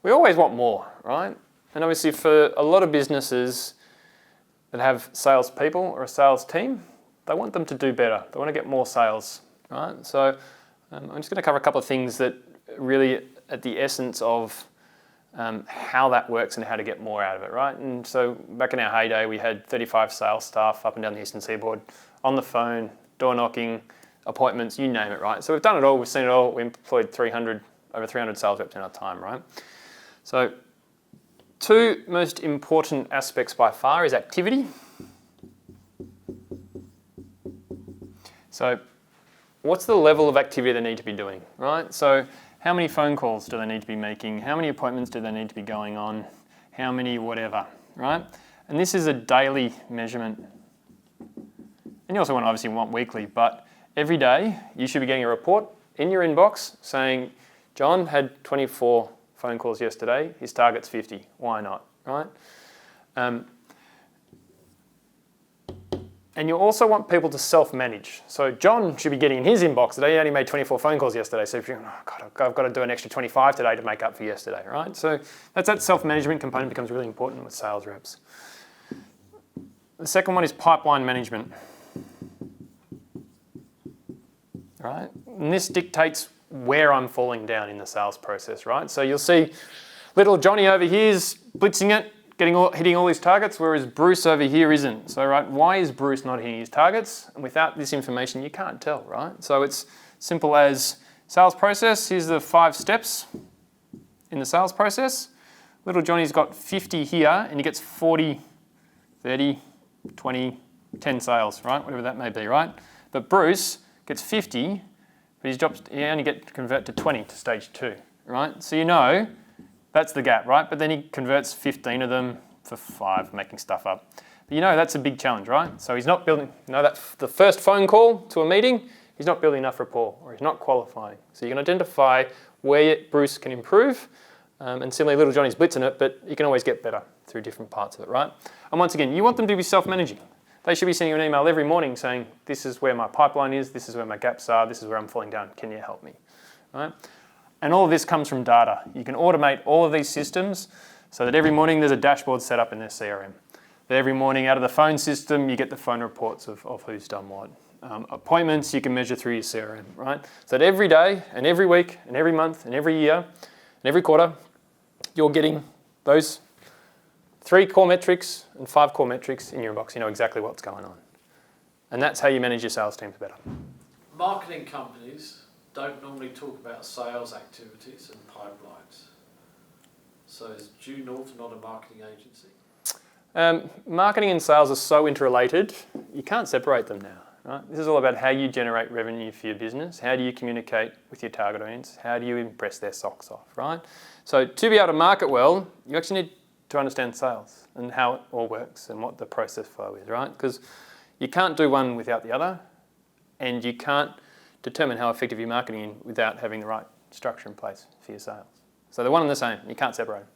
we always want more, right? And obviously for a lot of businesses that have salespeople or a sales team, they want them to do better. They want to get more sales, right? So I'm just going to cover a couple of things that really at the essence of how that works and how to get more out of it, right? And so back in our heyday, we had 35 sales staff up and down the eastern seaboard on the phone, door knocking, appointments, you name it, right? So we've done it all, we've seen it all. We employed over 300 sales reps in our time, right? So two most important aspects by far is activity. So what's the level of activity they need to be doing, right? So how many phone calls do they need to be making? How many appointments do they need to be going on? How many whatever, right? And this is a daily measurement. And you also obviously want weekly, but every day you should be getting a report in your inbox saying, John had 24 phone calls yesterday, his target's 50. Why not, right? And you also want people to self-manage. So John should be getting in his inbox that he only made 24 phone calls yesterday. So if you're, oh God, I've got to do an extra 25 today to make up for yesterday, right? So that self-management component becomes really important with sales reps. The second one is pipeline management, right? And this dictates where I'm falling down in the sales process, right? So you'll see little Johnny over here is blitzing it, hitting all his targets, whereas Bruce over here isn't. So, right, why is Bruce not hitting his targets? And without this information, you can't tell, right? So it's simple as sales process. Here's the 5 steps in the sales process. Little Johnny's got 50 here, and he gets 40, 30, 20, 10 sales, right? Whatever that may be, right? But Bruce gets 50, but he only gets to convert to 20 to stage 2, right? So you know that's the gap, right? But then he converts 15 of them for 5, making stuff up. But you know that's a big challenge, right? So he's not building, that the first phone call to a meeting, he's not building enough rapport, or he's not qualifying. So you can identify where Bruce can improve, and similarly, little Johnny's blitzing it, but you can always get better through different parts of it, right? And once again, you want them to be self-managing. They should be sending you an email every morning saying, this is where my pipeline is, this is where my gaps are, this is where I'm falling down, can you help me, right? And all of this comes from data. You can automate all of these systems so that every morning there's a dashboard set up in their CRM. That every morning out of the phone system, you get the phone reports of who's done what. Appointments you can measure through your CRM, right? So that every day and every week and every month and every year and every quarter, you're getting those 3 core metrics and 5 core metrics in your inbox. You know exactly what's going on. And that's how you manage your sales teams better. Marketing companies don't normally talk about sales activities and pipelines. So is Due North not a marketing agency? Marketing and sales are so interrelated, you can't separate them now, right? This is all about how you generate revenue for your business. How do you communicate with your target audience? How do you impress their socks off, right? So to be able to market well, you actually need to understand sales and how it all works and what the process flow is, right? Because you can't do one without the other, and you can't determine how effective your marketing is without having the right structure in place for your sales. So they're one and the same. You can't separate them.